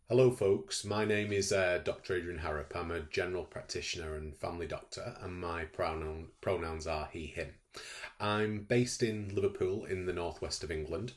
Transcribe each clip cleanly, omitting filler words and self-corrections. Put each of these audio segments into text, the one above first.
Hello folks, my name is Dr. Adrian Harrop. I'm a general practitioner and family doctor, and my pronouns are he, him. I'm based in Liverpool in the northwest of England.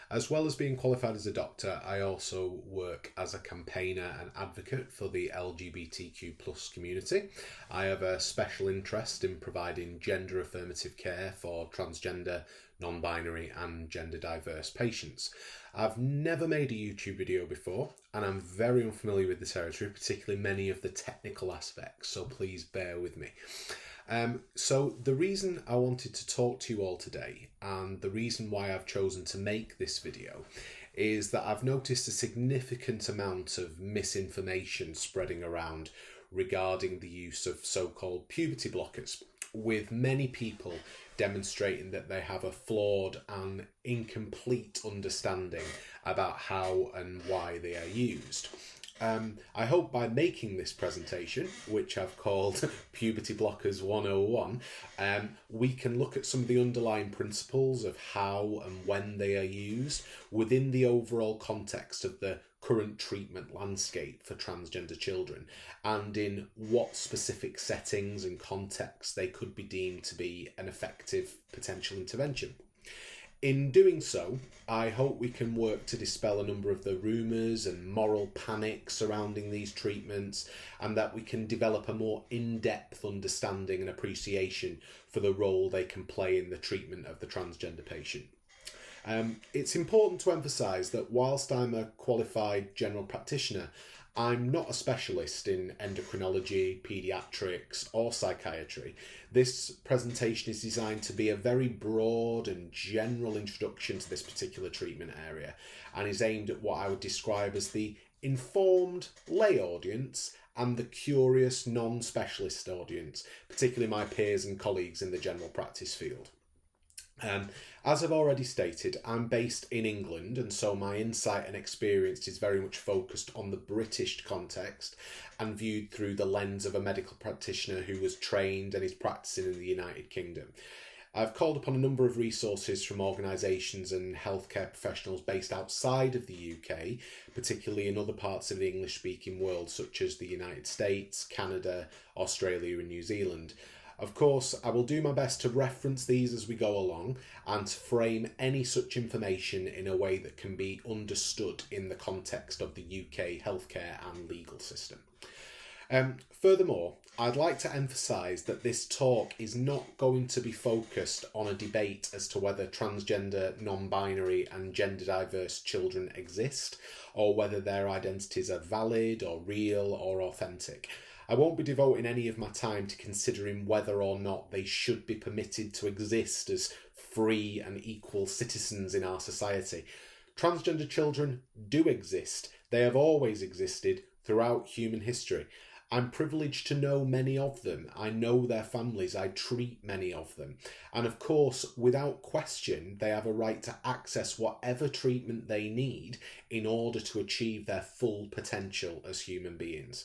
As well as being qualified as a doctor, I also work as a campaigner and advocate for the LGBTQ plus community. I have a special interest in providing gender-affirmative care for transgender, non-binary and gender diverse patients. I've never made a YouTube video before, and I'm very unfamiliar with the territory, particularly many of the technical aspects, so please bear with me. So the reason I wanted to talk to you all today, and the reason why I've chosen to make this video, is that I've noticed a significant amount of misinformation spreading around regarding the use of so-called puberty blockers, with many people demonstrating that they have a flawed and incomplete understanding about how and why they are used. I hope by making this presentation, which I've called Puberty Blockers 101, we can look at some of the underlying principles of how and when they are used within the overall context of the current treatment landscape for transgender children, and in what specific settings and contexts they could be deemed to be an effective potential intervention. In doing so, I hope we can work to dispel a number of the rumours and moral panic surrounding these treatments, and that we can develop a more in-depth understanding and appreciation for the role they can play in the treatment of the transgender patient. It's important to emphasise that whilst I'm a qualified general practitioner, I'm not a specialist in endocrinology, pediatrics or psychiatry. This presentation is designed to be a very broad and general introduction to this particular treatment area, and is aimed at what I would describe as the informed lay audience and the curious non-specialist audience, particularly my peers and colleagues in the general practice field. As I've already stated, I'm based in England, and so my insight and experience is very much focused on the British context and viewed through the lens of a medical practitioner who was trained and is practicing in the United Kingdom. I've called upon a number of resources from organisations and healthcare professionals based outside of the UK, particularly in other parts of the English-speaking world, such as the United States, Canada, Australia and New Zealand. Of course, I will do my best to reference these as we go along and to frame any such information in a way that can be understood in the context of the UK healthcare and legal system. Furthermore, I'd like to emphasise that this talk is not going to be focused on a debate as to whether transgender, non-binary and gender diverse children exist, or whether their identities are valid or real or authentic. I won't be devoting any of my time to considering whether or not they should be permitted to exist as free and equal citizens in our society. Transgender children do exist. They have always existed throughout human history. I'm privileged to know many of them. I know their families. I treat many of them. And of course, without question, they have a right to access whatever treatment they need in order to achieve their full potential as human beings.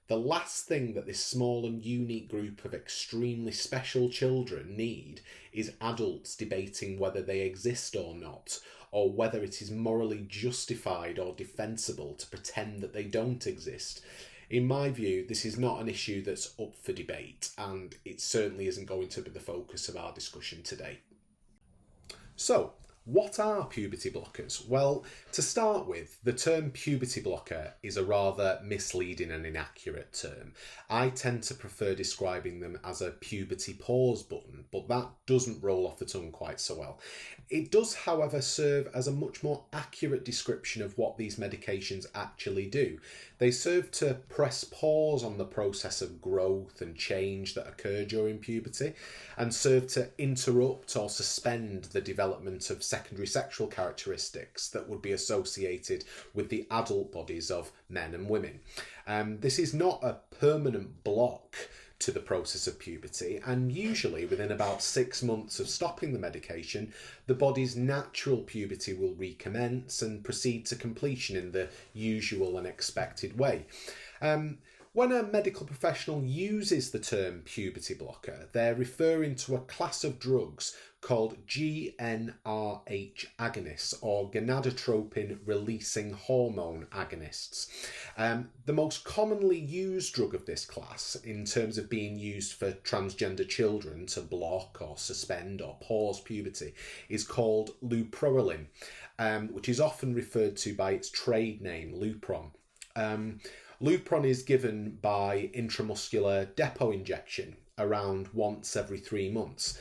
The last thing that this small and unique group of extremely special children need is adults debating whether they exist or not, or whether it is morally justified or defensible to pretend that they don't exist. In my view, this is not an issue that's up for debate, and it certainly isn't going to be the focus of our discussion today. So, what are puberty blockers? Well, to start with, the term puberty blocker is a rather misleading and inaccurate term. I tend to prefer describing them as a puberty pause button, but that doesn't roll off the tongue quite so well. It does, however, serve as a much more accurate description of what these medications actually do. They serve to press pause on the process of growth and change that occur during puberty, and serve to interrupt or suspend the development of secondary sexual characteristics that would be associated with the adult bodies of men and women. This is not a permanent block to the process of puberty, and usually within about 6 months of stopping the medication, the body's natural puberty will recommence and proceed to completion in the usual and expected way. When a medical professional uses the term puberty blocker, they're referring to a class of drugs called GnRH agonists, or gonadotropin releasing hormone agonists. The most commonly used drug of this class, in terms of being used for transgender children to block or suspend or pause puberty, is called leuprolin, which is often referred to by its trade name, Lupron. Lupron is given by intramuscular depot injection around once every 3 months.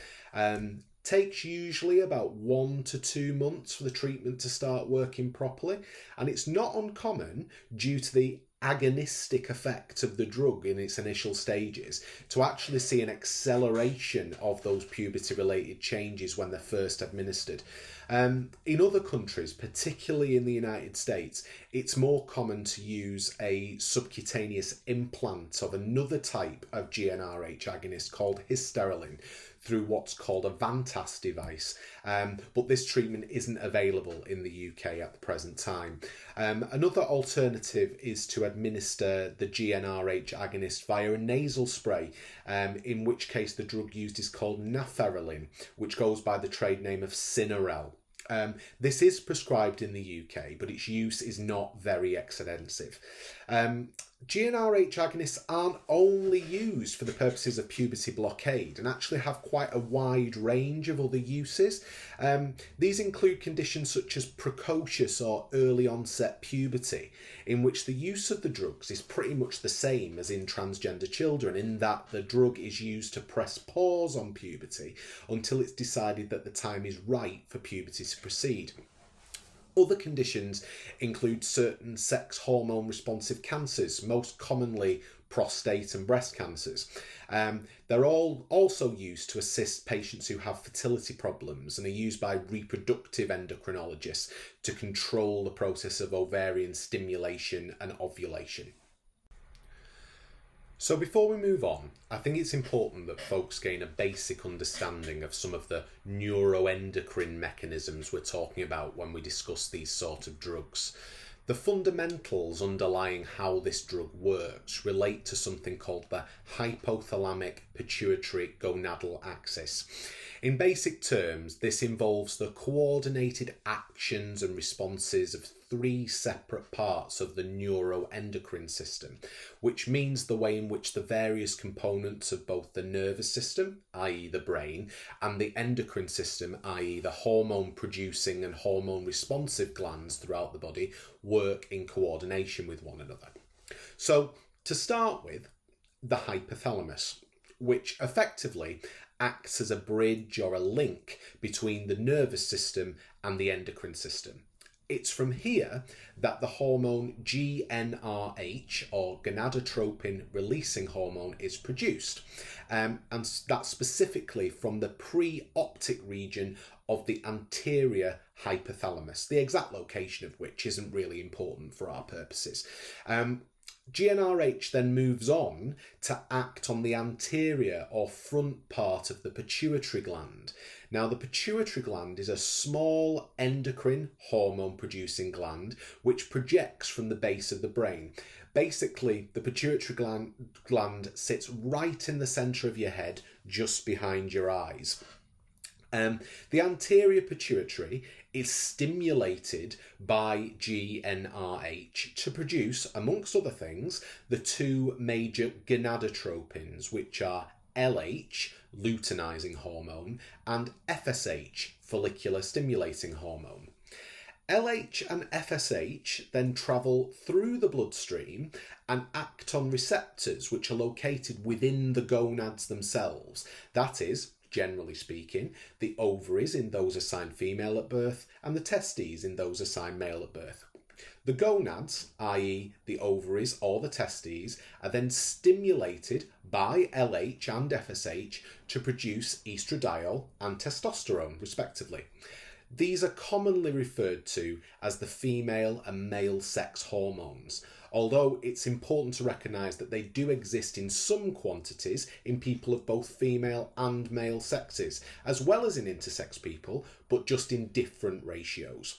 Takes usually about 1 to 2 months for the treatment to start working properly, and it's not uncommon, due to the agonistic effect of the drug in its initial stages, to actually see an acceleration of those puberty related changes when they're first administered. In other countries, particularly in the United States, it's more common to use a subcutaneous implant of another type of GnRH agonist called hysterelin through what's called a Vantas device, but this treatment isn't available in the UK at the present time. Another alternative is to administer the GnRH agonist via a nasal spray, in which case the drug used is called naferelin, which goes by the trade name of Cinerel. This is prescribed in the UK, but its use is not very extensive. GnRH agonists aren't only used for the purposes of puberty blockade and actually have quite a wide range of other uses. These include conditions such as precocious or early onset puberty, in which the use of the drugs is pretty much the same as in transgender children, in that the drug is used to press pause on puberty until it's decided that the time is right for puberty to proceed. Other conditions include certain sex hormone responsive cancers, most commonly prostate and breast cancers. They're all also used to assist patients who have fertility problems and are used by reproductive endocrinologists to control the process of ovarian stimulation and ovulation. So before we move on, I think it's important that folks gain a basic understanding of some of the neuroendocrine mechanisms we're talking about when we discuss these sort of drugs. The fundamentals underlying how this drug works relate to something called the hypothalamic pituitary gonadal axis. In basic terms, this involves the coordinated actions and responses of 3 separate parts of the neuroendocrine system, which means the way in which the various components of both the nervous system, i.e. the brain, and the endocrine system, i.e. the hormone producing and hormone responsive glands throughout the body, work in coordination with one another. So, to start with, the hypothalamus, which effectively acts as a bridge or a link between the nervous system and the endocrine system. It's from here that the hormone GnRH, or gonadotropin releasing hormone, is produced, and that's specifically from the preoptic region of the anterior hypothalamus, the exact location of which isn't really important for our purposes. GnRH then moves on to act on the anterior or front part of the pituitary gland. Now, the pituitary gland is a small endocrine hormone producing gland which projects from the base of the brain. Basically, the pituitary gland sits right in the centre of your head, just behind your eyes. The anterior pituitary is stimulated by GnRH to produce, amongst other things, the 2 major gonadotropins, which are LH, luteinizing hormone, and FSH, follicular stimulating hormone. LH and FSH then travel through the bloodstream and act on receptors which are located within the gonads themselves. That is, generally speaking, the ovaries in those assigned female at birth and the testes in those assigned male at birth. The gonads, i.e. the ovaries or the testes, are then stimulated by LH and FSH to produce estradiol and testosterone, respectively. These are commonly referred to as the female and male sex hormones, although it's important to recognise that they do exist in some quantities in people of both female and male sexes, as well as in intersex people, but just in different ratios.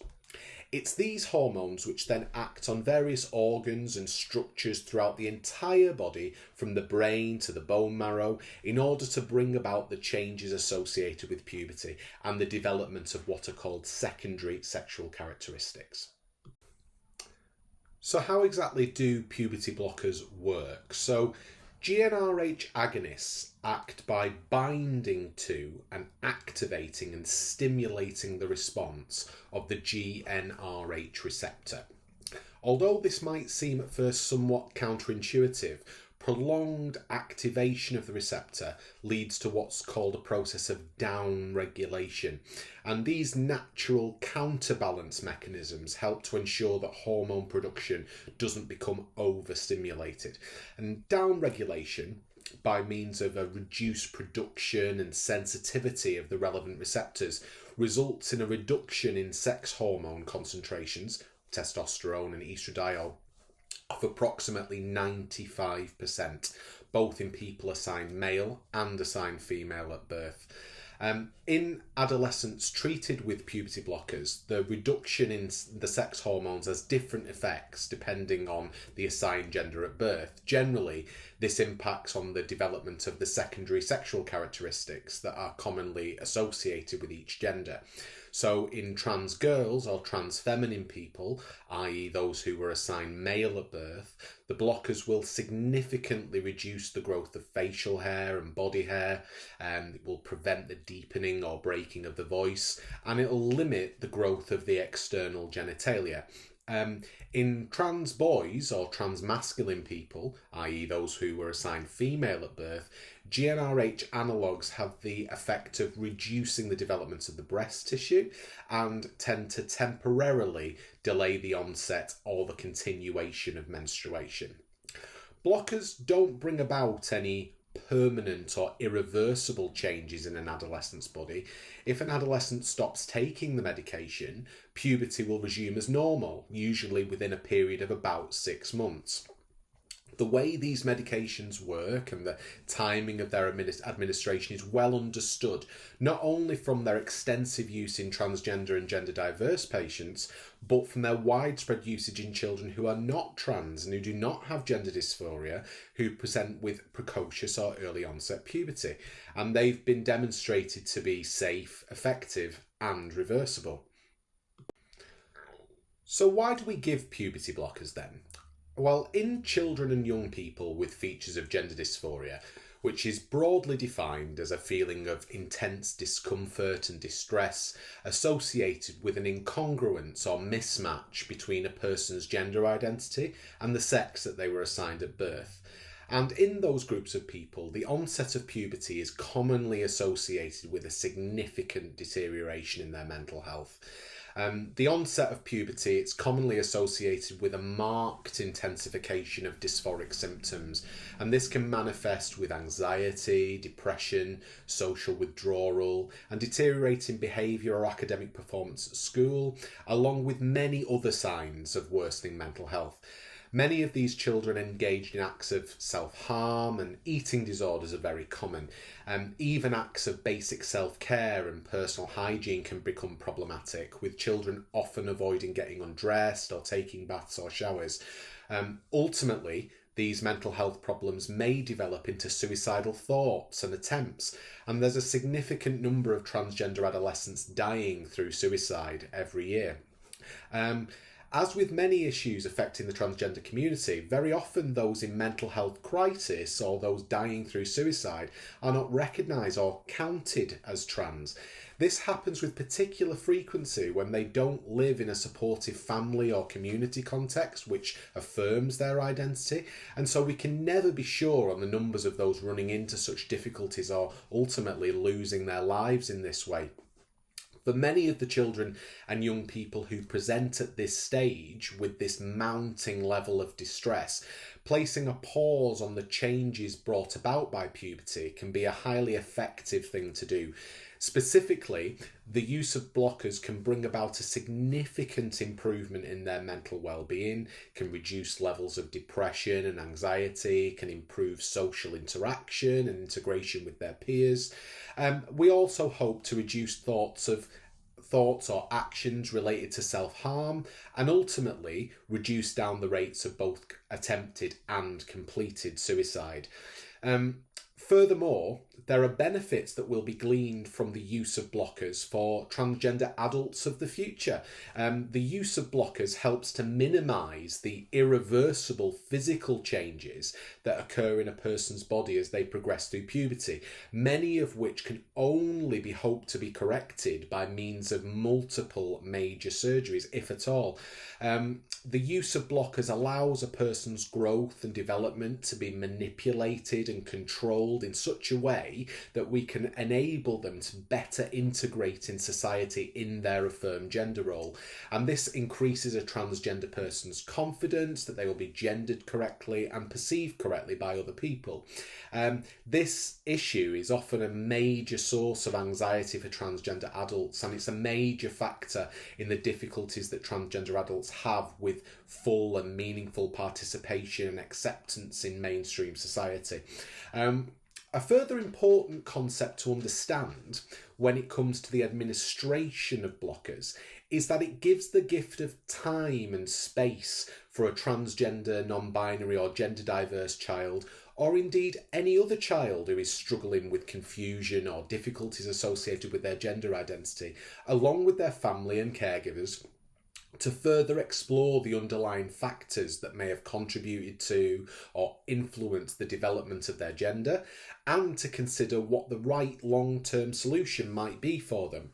It's these hormones which then act on various organs and structures throughout the entire body, from the brain to the bone marrow, in order to bring about the changes associated with puberty and the development of what are called secondary sexual characteristics. So how exactly do puberty blockers work? So GnRH agonists act by binding to and activating and stimulating the response of the GnRH receptor. Although this might seem at first somewhat counterintuitive, prolonged activation of the receptor leads to what's called a process of down-regulation, and these natural counterbalance mechanisms help to ensure that hormone production doesn't become overstimulated. And down-regulation, by means of a reduced production and sensitivity of the relevant receptors, results in a reduction in sex hormone concentrations, testosterone and estradiol, of approximately 95%, both in people assigned male and assigned female at birth. In adolescents treated with puberty blockers, the reduction in the sex hormones has different effects depending on the assigned gender at birth. Generally, this impacts on the development of the secondary sexual characteristics that are commonly associated with each gender. So in trans girls or trans feminine people, i.e. those who were assigned male at birth, the blockers will significantly reduce the growth of facial hair and body hair, and it will prevent the deepening or breaking of the voice, and it will limit the growth of the external genitalia. In trans boys or trans masculine people, i.e. those who were assigned female at birth, GnRH analogues have the effect of reducing the development of the breast tissue and tend to temporarily delay the onset or the continuation of menstruation. Blockers don't bring about any permanent or irreversible changes in an adolescent's body. If an adolescent stops taking the medication, puberty will resume as normal, usually within a period of about 6 months. The way these medications work and the timing of their administration is well understood, not only from their extensive use in transgender and gender diverse patients, but from their widespread usage in children who are not trans and who do not have gender dysphoria, who present with precocious or early onset puberty. And they've been demonstrated to be safe, effective, and reversible. So why do we give puberty blockers then? Well, in children and young people with features of gender dysphoria, which is broadly defined as a feeling of intense discomfort and distress associated with an incongruence or mismatch between a person's gender identity and the sex that they were assigned at birth. And in those groups of people, the onset of puberty is commonly associated with a significant deterioration in their mental health. The onset of puberty, it's commonly associated with a marked intensification of dysphoric symptoms, and this can manifest with anxiety, depression, social withdrawal, and deteriorating behaviour or academic performance at school, along with many other signs of worsening mental health. Many of these children engaged in acts of self-harm, and eating disorders are very common. Even acts of basic self-care and personal hygiene can become problematic, with children often avoiding getting undressed or taking baths or showers. Ultimately, these mental health problems may develop into suicidal thoughts and attempts, and there's a significant number of transgender adolescents dying through suicide every year. As with many issues affecting the transgender community, very often those in mental health crisis or those dying through suicide are not recognised or counted as trans. This happens with particular frequency when they don't live in a supportive family or community context which affirms their identity, and so we can never be sure on the numbers of those running into such difficulties or ultimately losing their lives in this way. For many of the children and young people who present at this stage with this mounting level of distress, placing a pause on the changes brought about by puberty can be a highly effective thing to do. Specifically, the use of blockers can bring about a significant improvement in their mental well-being, can reduce levels of depression and anxiety, can improve social interaction and integration with their peers. We also hope to reduce thoughts thoughts or actions related to self-harm, and ultimately reduce down the rates of both attempted and completed suicide. Furthermore, there are benefits that will be gleaned from the use of blockers for transgender adults of the future. The use of blockers helps to minimise the irreversible physical changes that occur in a person's body as they progress through puberty, many of which can only be hoped to be corrected by means of multiple major surgeries, if at all. The use of blockers allows a person's growth and development to be manipulated and controlled in such a way that we can enable them to better integrate in society in their affirmed gender role. And this increases a transgender person's confidence that they will be gendered correctly and perceived correctly by other people. This issue is often a major source of anxiety for transgender adults, and it's a major factor in the difficulties that transgender adults have with full and meaningful participation and acceptance in mainstream society. A further important concept to understand when it comes to the administration of blockers is that it gives the gift of time and space for a transgender, non-binary or gender diverse child, or indeed any other child who is struggling with confusion or difficulties associated with their gender identity, along with their family and caregivers, to further explore the underlying factors that may have contributed to or influenced the development of their gender, and to consider what the right long-term solution might be for them.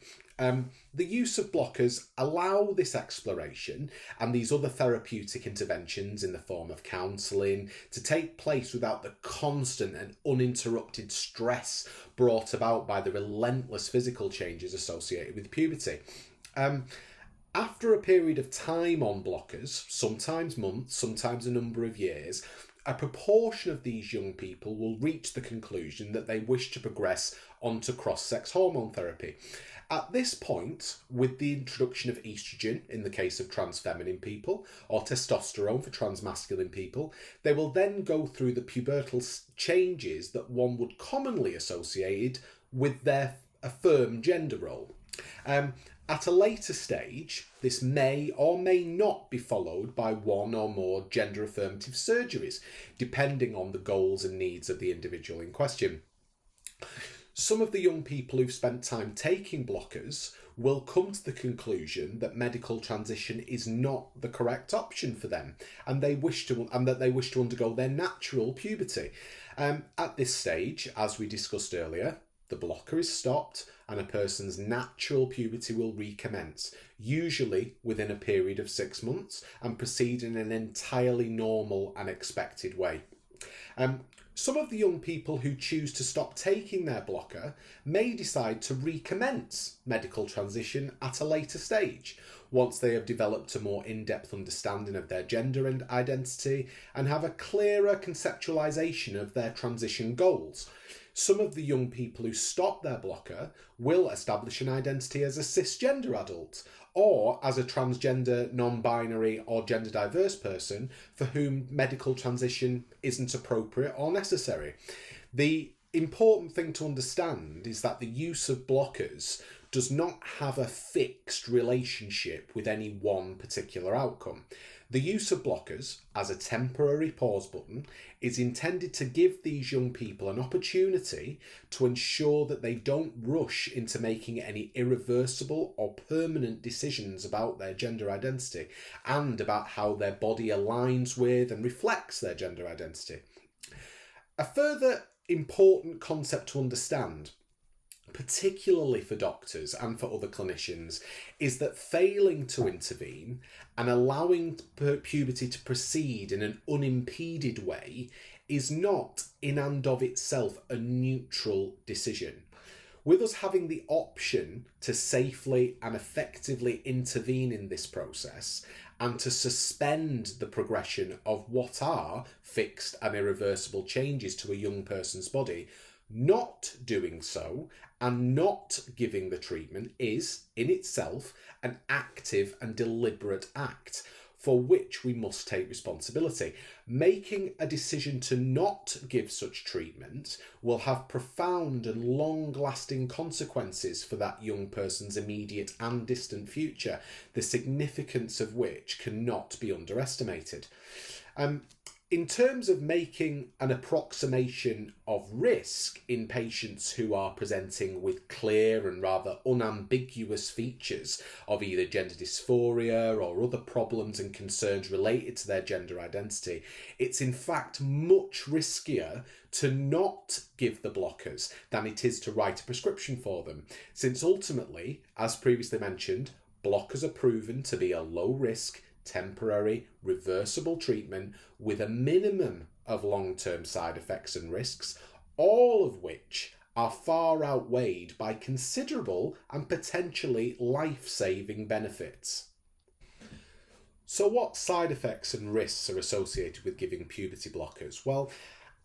The use of blockers allow this exploration and these other therapeutic interventions in the form of counselling to take place without the constant and uninterrupted stress brought about by the relentless physical changes associated with puberty. After a period of time on blockers, sometimes months, sometimes a number of years, a proportion of these young people will reach the conclusion that they wish to progress onto cross-sex hormone therapy. At this point, with the introduction of estrogen in the case of trans feminine people, or testosterone for trans masculine people, they will then go through the pubertal changes that one would commonly associate with their affirmed gender role. At a later stage, this may or may not be followed by one or more gender affirmative surgeries, depending on the goals and needs of the individual in question. Some of the young people who've spent time taking blockers will come to the conclusion that medical transition is not the correct option for them, and that they wish to undergo their natural puberty. At this stage, as we discussed earlier, the blocker is stopped and a person's natural puberty will recommence, usually within a period of 6 months, and proceed in an entirely normal and expected way. Some of the young people who choose to stop taking their blocker may decide to recommence medical transition at a later stage, once they have developed a more in-depth understanding of their gender and identity and have a clearer conceptualisation of their transition goals. Some of the young people who stop their blocker will establish an identity as a cisgender adult, or as a transgender, non-binary or gender diverse person for whom medical transition isn't appropriate or necessary. The important thing to understand is that the use of blockers does not have a fixed relationship with any one particular outcome. The use of blockers as a temporary pause button is intended to give these young people an opportunity to ensure that they don't rush into making any irreversible or permanent decisions about their gender identity and about how their body aligns with and reflects their gender identity. A further important concept to understand, particularly for doctors and for other clinicians, is that failing to intervene and allowing puberty to proceed in an unimpeded way is not in and of itself a neutral decision. With us having the option to safely and effectively intervene in this process and to suspend the progression of what are fixed and irreversible changes to a young person's body, not doing so and not giving the treatment is, in itself, an active and deliberate act. for which we must take responsibility. Making a decision to not give such treatment will have profound and long-lasting consequences for that young person's immediate and distant future, the significance of which cannot be underestimated. In terms of making an approximation of risk in patients who are presenting with clear and rather unambiguous features of either gender dysphoria or other problems and concerns related to their gender identity, it's in fact much riskier to not give the blockers than it is to write a prescription for them, since ultimately, as previously mentioned, blockers are proven to be a low risk, temporary, reversible treatment with a minimum of long-term side effects and risks, all of which are far outweighed by considerable and potentially life-saving benefits. So what side effects and risks are associated with giving puberty blockers? Well,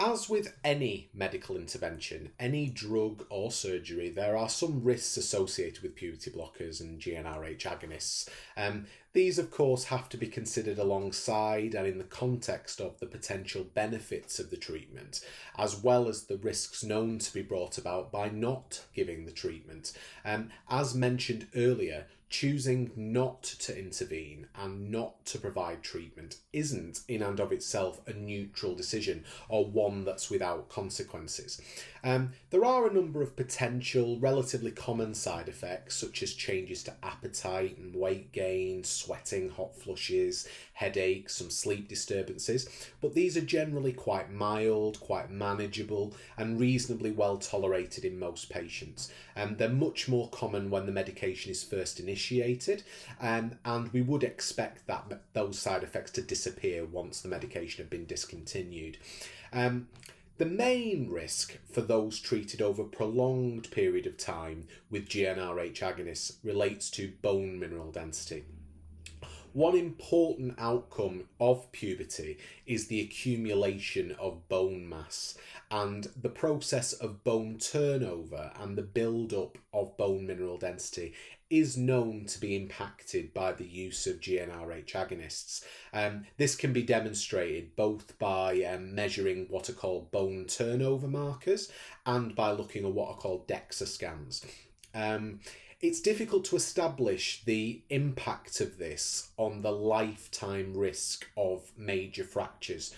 as with any medical intervention, any drug or surgery, there are some risks associated with puberty blockers and GnRH agonists. These, of course, have to be considered alongside and in the context of the potential benefits of the treatment, as well as the risks known to be brought about by not giving the treatment. As mentioned earlier, choosing not to intervene and not to provide treatment isn't in and of itself a neutral decision or one that's without consequences. There are a number of potential, relatively common side effects, such as changes to appetite and weight gain, sweating, hot flushes, headaches, some sleep disturbances, but these are generally quite mild, quite manageable, and reasonably well tolerated in most patients. They're much more common when the medication is first initiated, and we would expect that those side effects to disappear once the medication had been discontinued. The main risk for those treated over a prolonged period of time with GnRH agonists relates to bone mineral density. One important outcome of puberty is the accumulation of bone mass, and the process of bone turnover and the build-up of bone mineral density is known to be impacted by the use of GnRH agonists. This can be demonstrated both by measuring what are called bone turnover markers and by looking at what are called DEXA scans. It's difficult to establish the impact of this on the lifetime risk of major fractures,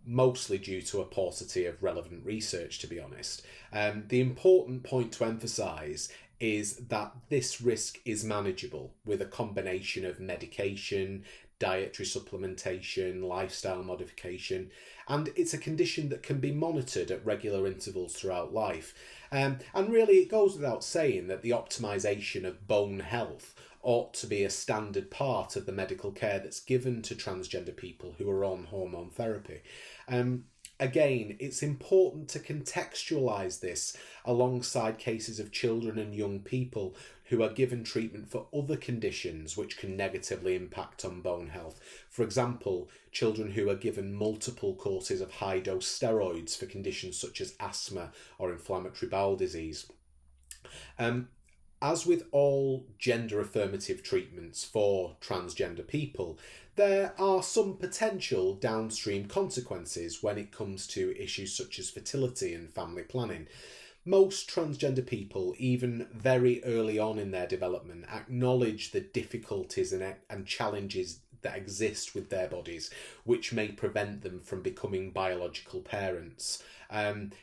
mostly due to a paucity of relevant research, to be honest. The important point to emphasise is that this risk is manageable with a combination of medication, dietary supplementation, lifestyle modification, and it's a condition that can be monitored at regular intervals throughout life. And really it goes without saying that the optimisation of bone health ought to be a standard part of the medical care that's given to transgender people who are on hormone therapy. Again, it's important to contextualise this alongside cases of children and young people who are given treatment for other conditions which can negatively impact on bone health. For example, children who are given multiple courses of high-dose steroids for conditions such as asthma or inflammatory bowel disease. As with all gender-affirmative treatments for transgender people, there are some potential downstream consequences when it comes to issues such as fertility and family planning. Most transgender people, even very early on in their development, acknowledge the difficulties and challenges that exist with their bodies, which may prevent them from becoming biological parents.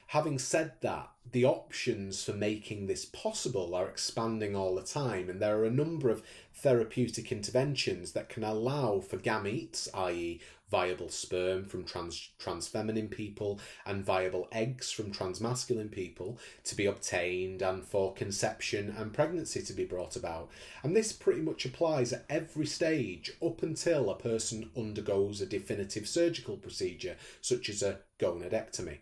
Having said that, the options for making this possible are expanding all the time, and there are a number of therapeutic interventions that can allow for gametes, i.e. viable sperm from trans feminine people and viable eggs from transmasculine people, to be obtained and for conception and pregnancy to be brought about. And this pretty much applies at every stage up until a person undergoes a definitive surgical procedure such as a gonadectomy.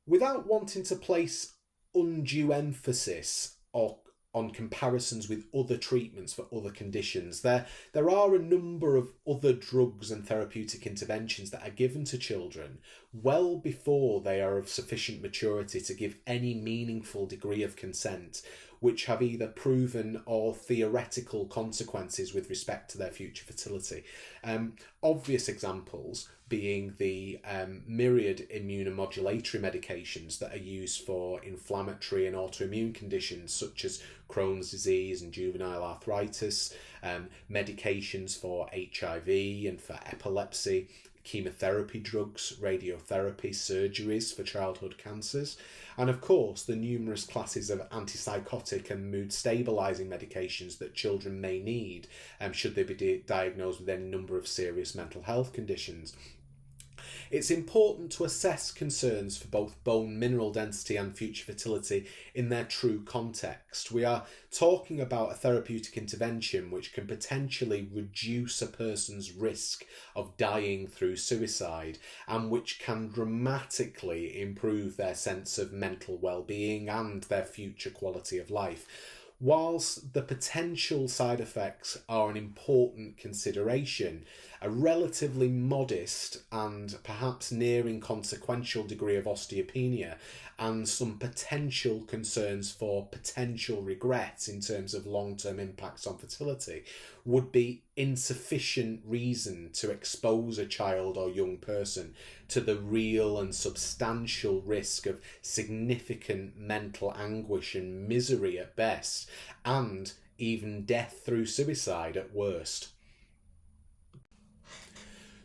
Without wanting to place undue emphasis on comparisons with other treatments for other conditions, there are a number of other drugs and therapeutic interventions that are given to children well before they are of sufficient maturity to give any meaningful degree of consent, which have either proven or theoretical consequences with respect to their future fertility. Obvious examples being the myriad immunomodulatory medications that are used for inflammatory and autoimmune conditions such as Crohn's disease and juvenile arthritis, medications for HIV and for epilepsy, chemotherapy drugs, radiotherapy, surgeries for childhood cancers, and of course the numerous classes of antipsychotic and mood stabilising medications that children may need should they be diagnosed with any number of serious mental health conditions. It's important to assess concerns for both bone mineral density and future fertility in their true context. We are talking about a therapeutic intervention which can potentially reduce a person's risk of dying through suicide and which can dramatically improve their sense of mental well-being and their future quality of life. Whilst the potential side effects are an important consideration, a relatively modest and perhaps near inconsequential degree of osteopenia and some potential concerns for potential regrets in terms of long-term impacts on fertility would be insufficient reason to expose a child or young person to the real and substantial risk of significant mental anguish and misery at best, and even death through suicide at worst.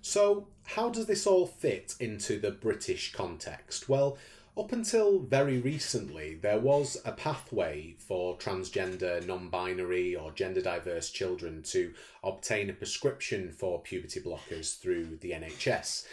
So, how does this all fit into the British context? Well, up until very recently, there was a pathway for transgender, non-binary or gender-diverse children to obtain a prescription for puberty blockers through the NHS.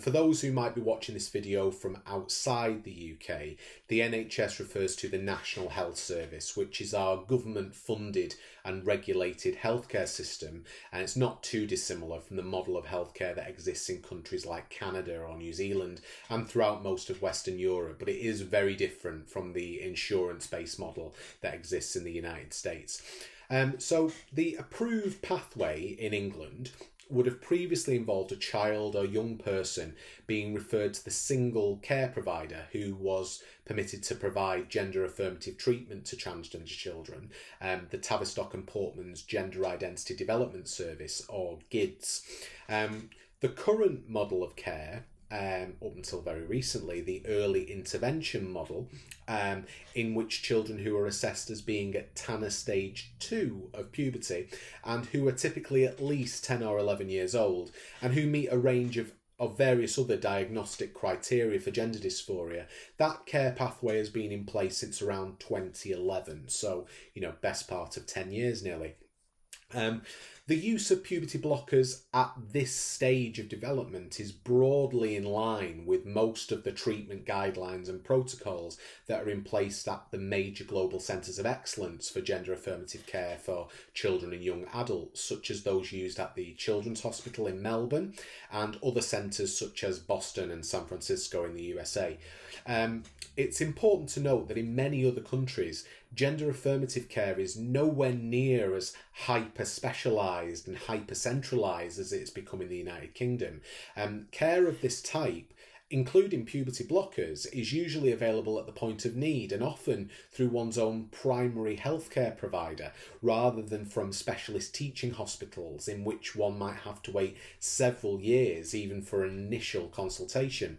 For those who might be watching this video from outside the UK, the NHS refers to the National Health Service, which is our government-funded and regulated healthcare system, and it's not too dissimilar from the model of healthcare that exists in countries like Canada or New Zealand and throughout most of Western Europe, but it is very different from the insurance-based model that exists in the United States. So the approved pathway in England would have previously involved a child or young person being referred to the single care provider who was permitted to provide gender-affirmative treatment to transgender children, the Tavistock and Portman's Gender Identity Development Service, or GIDS. The current model of care, up until very recently, the early intervention model, in which children who are assessed as being at TANA stage 2 of puberty and who are typically at least 10 or 11 years old and who meet a range of various other diagnostic criteria for gender dysphoria, that care pathway has been in place since around 2011, so, best part of 10 years nearly. The use of puberty blockers at this stage of development is broadly in line with most of the treatment guidelines and protocols that are in place at the major global centres of excellence for gender affirmative care for children and young adults, such as those used at the Children's Hospital in Melbourne and other centres such as Boston and San Francisco in the USA. It's important to note that in many other countries, gender affirmative care is nowhere near as hyper-specialised and hyper-centralised as it's become in the United Kingdom. Care of this type, including puberty blockers, is usually available at the point of need and often through one's own primary healthcare provider rather than from specialist teaching hospitals in which one might have to wait several years even for an initial consultation.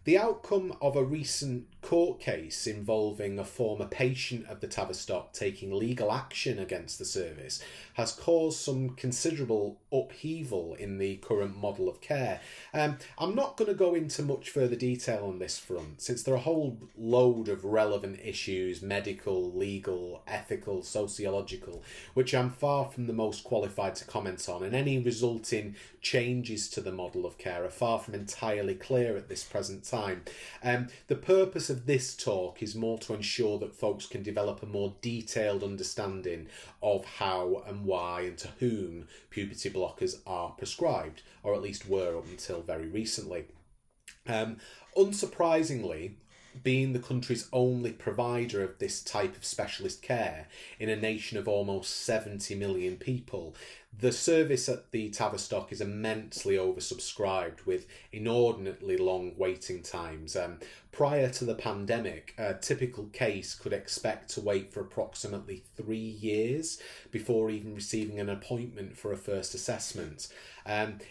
The outcome of a recent court case involving a former patient of the Tavistock taking legal action against the service has caused some considerable upheaval in the current model of care. I'm not going to go into much further detail on this front, since there are a whole load of relevant issues, medical, legal, ethical, sociological, which I'm far from the most qualified to comment on, and any resulting changes to the model of care are far from entirely clear at this present time. The purpose of this talk is more to ensure that folks can develop a more detailed understanding of how and why and to whom puberty blockers are prescribed, or at least were up until very recently. Unsurprisingly, being the country's only provider of this type of specialist care in a nation of almost 70 million people, The service at the Tavistock is immensely oversubscribed with inordinately long waiting times. Prior to the pandemic, a typical case could expect to wait for approximately 3 years before even receiving an appointment for a first assessment.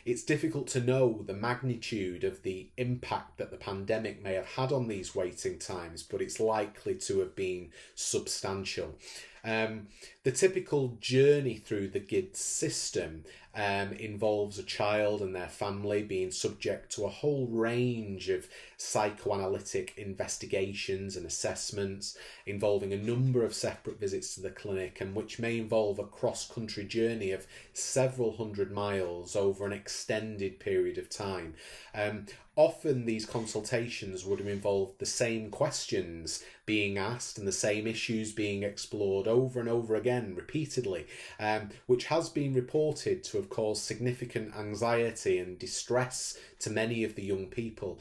It's difficult to know the magnitude of the impact that the pandemic may have had on these waiting times, but it's likely to have been substantial. The typical journey through the GIDS system involves a child and their family being subject to a whole range of psychoanalytic investigations and assessments, involving a number of separate visits to the clinic, and which may involve a cross-country journey of several hundred miles over an extended period of time. Often these consultations would have involved the same questions being asked and the same issues being explored over and over again repeatedly, which has been reported to have caused significant anxiety and distress to many of the young people,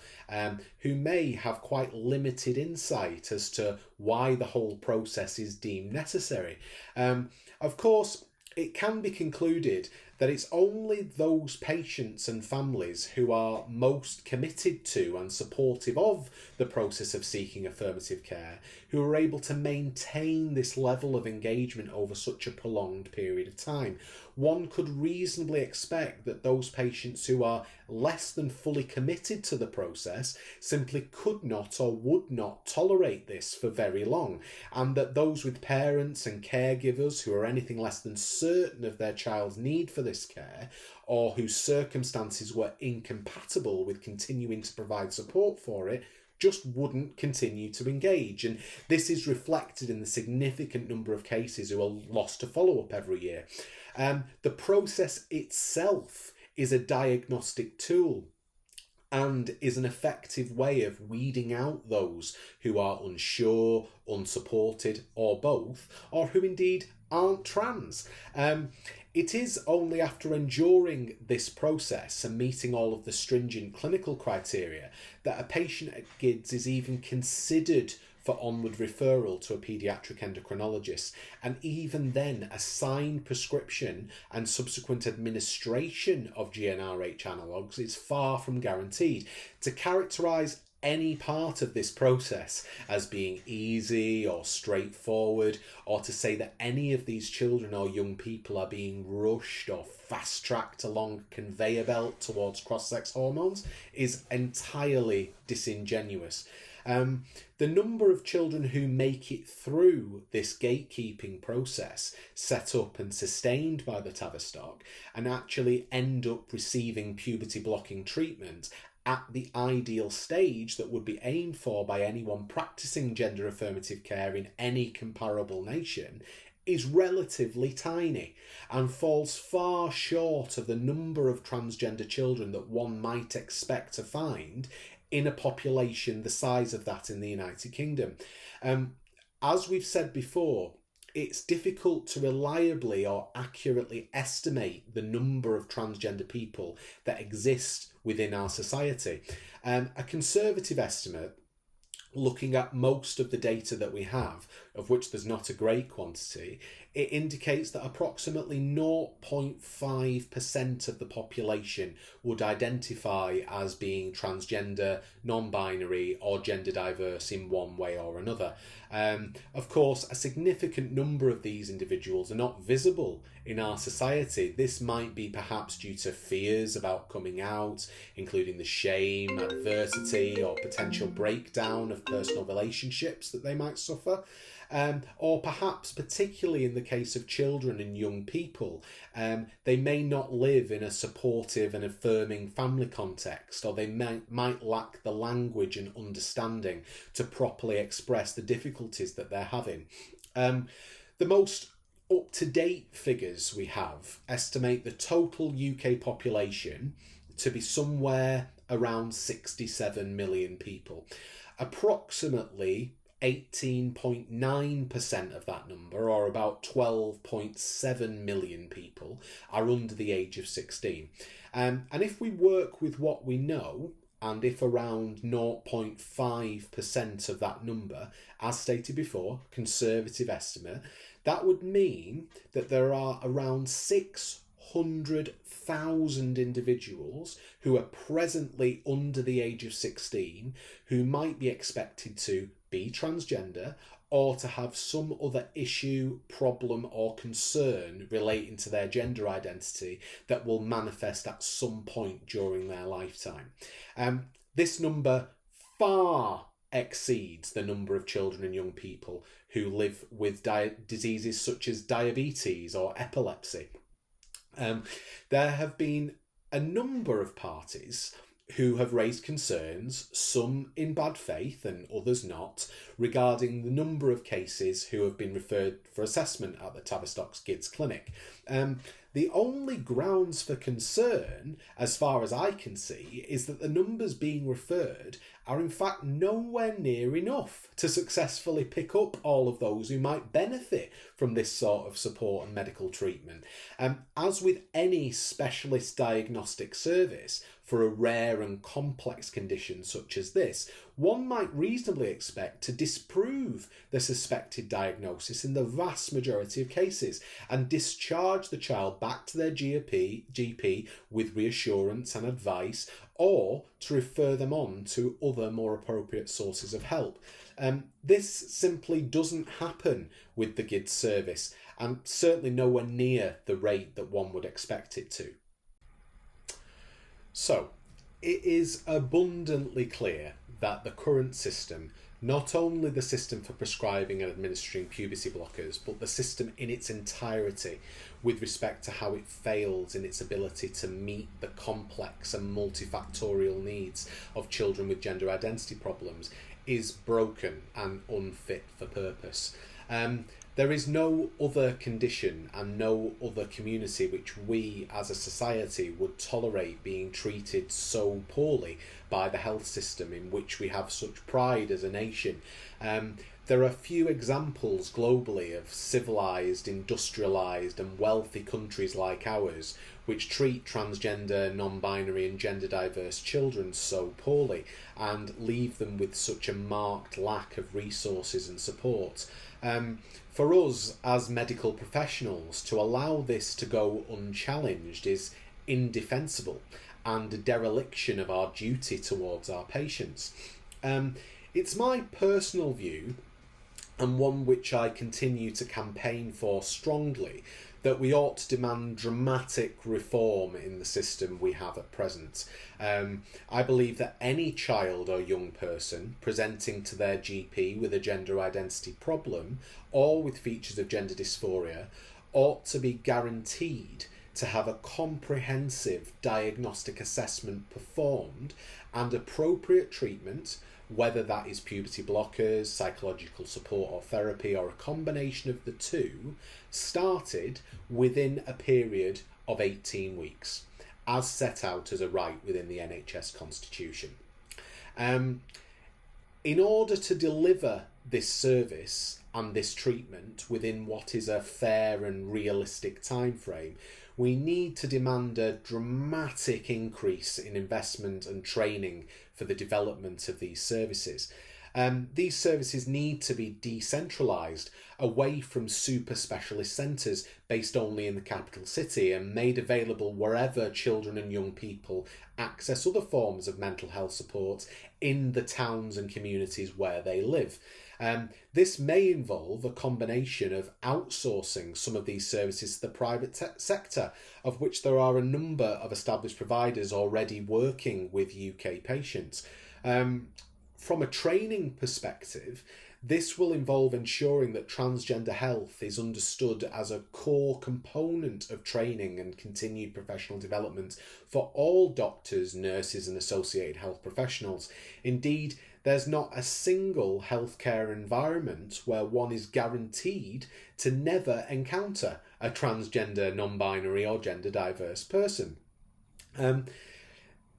who may have quite limited insight as to why the whole process is deemed necessary. Of course, it can be concluded that it's only those patients and families who are most committed to and supportive of the process of seeking affirmative care who are able to maintain this level of engagement over such a prolonged period of time. One could reasonably expect that those patients who are less than fully committed to the process simply could not or would not tolerate this for very long, and that those with parents and caregivers who are anything less than certain of their child's need for this care, or whose circumstances were incompatible with continuing to provide support for it, just wouldn't continue to engage. And this is reflected in the significant number of cases who are lost to follow-up every year. The process itself is a diagnostic tool and is an effective way of weeding out those who are unsure, unsupported, or both, or who indeed aren't trans. It is only after enduring this process and meeting all of the stringent clinical criteria that a patient at GIDS is even considered for onward referral to a paediatric endocrinologist, and even then assigned prescription and subsequent administration of GnRH analogues is far from guaranteed. To characterise any part of this process as being easy or straightforward, or to say that any of these children or young people are being rushed or fast-tracked along a conveyor belt towards cross-sex hormones, is entirely disingenuous. The number of children who make it through this gatekeeping process set up and sustained by the Tavistock and actually end up receiving puberty blocking treatment at the ideal stage that would be aimed for by anyone practicing gender affirmative care in any comparable nation is relatively tiny and falls far short of the number of transgender children that one might expect to find in a population the size of that in the United Kingdom. As we've said before, it's difficult to reliably or accurately estimate the number of transgender people that exist within our society. A conservative estimate, looking at most of the data that we have, of which there's not a great quantity, it indicates that approximately 0.5% of the population would identify as being transgender, non-binary, or gender diverse in one way or another. Of course, a significant number of these individuals are not visible in our society. This might be perhaps due to fears about coming out, including the shame, adversity, or potential breakdown of personal relationships that they might suffer. Or perhaps, particularly in the case of children and young people, they may not live in a supportive and affirming family context, or they might lack the language and understanding to properly express the difficulties that they're having. The most up-to-date figures we have estimate the total UK population to be somewhere around 67 million people. Approximately 18.9% of that number, or about 12.7 million people, are under the age of 16. And if we work with what we know, and if around 0.5% of that number, as stated before, conservative estimate, that would mean that there are around 6 100,000 individuals who are presently under the age of 16 who might be expected to be transgender or to have some other issue, problem or concern relating to their gender identity that will manifest at some point during their lifetime. This number far exceeds the number of children and young people who live with diseases such as diabetes or epilepsy. There have been a number of parties who have raised concerns, some in bad faith and others not, regarding the number of cases who have been referred for assessment at the Tavistock Kids Clinic. The only grounds for concern, as far as I can see, is that the numbers being referred are in fact nowhere near enough to successfully pick up all of those who might benefit from this sort of support and medical treatment. As with any specialist diagnostic service for a rare and complex condition such as this, one might reasonably expect to disprove the suspected diagnosis in the vast majority of cases and discharge the child back to their GP with reassurance and advice, or to refer them on to other more appropriate sources of help. This simply doesn't happen with the GIDS service, and certainly nowhere near the rate that one would expect it to. So, it is abundantly clear that the current system, not only the system for prescribing and administering puberty blockers, but the system in its entirety with respect to how it fails in its ability to meet the complex and multifactorial needs of children with gender identity problems, is broken and unfit for purpose. There is no other condition and no other community which we as a society would tolerate being treated so poorly by the health system in which we have such pride as a nation. There are few examples globally of civilised, industrialised and wealthy countries like ours which treat transgender, non-binary and gender diverse children so poorly and leave them with such a marked lack of resources and support. For us as medical professionals, to allow this to go unchallenged is indefensible and a dereliction of our duty towards our patients. It's my personal view, and one which I continue to campaign for strongly, that we ought to demand dramatic reform in the system we have at present. I believe that any child or young person presenting to their GP with a gender identity problem or with features of gender dysphoria ought to be guaranteed to have a comprehensive diagnostic assessment performed and appropriate treatment, whether that is puberty blockers, psychological support or therapy, or a combination of the two, started within a period of 18 weeks, as set out as a right within the NHS Constitution. In order to deliver this service and this treatment within what is a fair and realistic time frame, we need to demand a dramatic increase in investment and training for the development of these services. These services need to be decentralised away from super specialist centres based only in the capital city and made available wherever children and young people access other forms of mental health support in the towns and communities where they live. This may involve a combination of outsourcing some of these services to the private sector, of which there are a number of established providers already working with UK patients. From a training perspective, this will involve ensuring that transgender health is understood as a core component of training and continued professional development for all doctors, nurses and associated health professionals. Indeed, there's not a single healthcare environment where one is guaranteed to never encounter a transgender, non-binary or gender diverse person.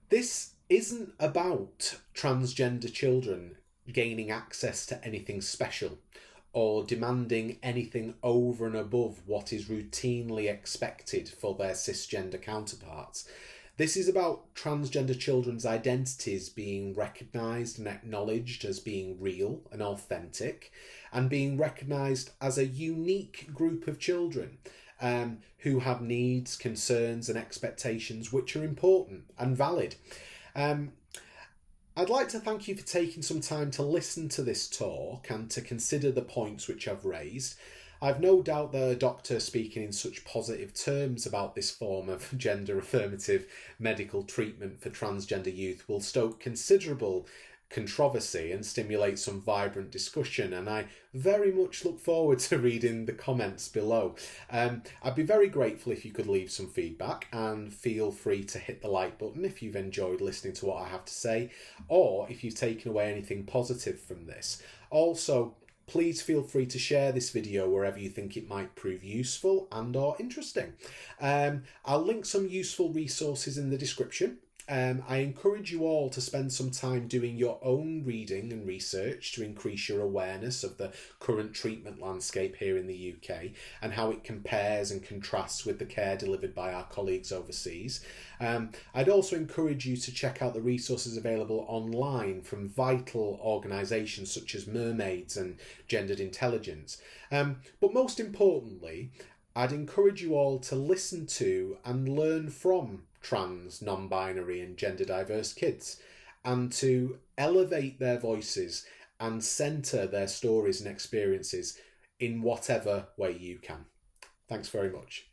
This isn't about transgender children gaining access to anything special or demanding anything over and above what is routinely expected for their cisgender counterparts. This is about transgender children's identities being recognised and acknowledged as being real and authentic, and being recognised as a unique group of children, who have needs, concerns and expectations which are important and valid. I'd like to thank you for taking some time to listen to this talk and to consider the points which I've raised. I've no doubt that a doctor speaking in such positive terms about this form of gender-affirmative medical treatment for transgender youth will stoke considerable controversy and stimulate some vibrant discussion, and I very much look forward to reading the comments below. I'd be very grateful if you could leave some feedback, and feel free to hit the like button if you've enjoyed listening to what I have to say, or if you've taken away anything positive from this. Also, please feel free to share this video wherever you think it might prove useful and or interesting. I'll link some useful resources in the description. I encourage you all to spend some time doing your own reading and research to increase your awareness of the current treatment landscape here in the UK and how it compares and contrasts with the care delivered by our colleagues overseas. I'd also encourage you to check out the resources available online from vital organisations such as Mermaids and Gendered Intelligence. But most importantly, I'd encourage you all to listen to and learn from trans, non-binary and gender diverse kids, and to elevate their voices and centre their stories and experiences in whatever way you can. Thanks very much.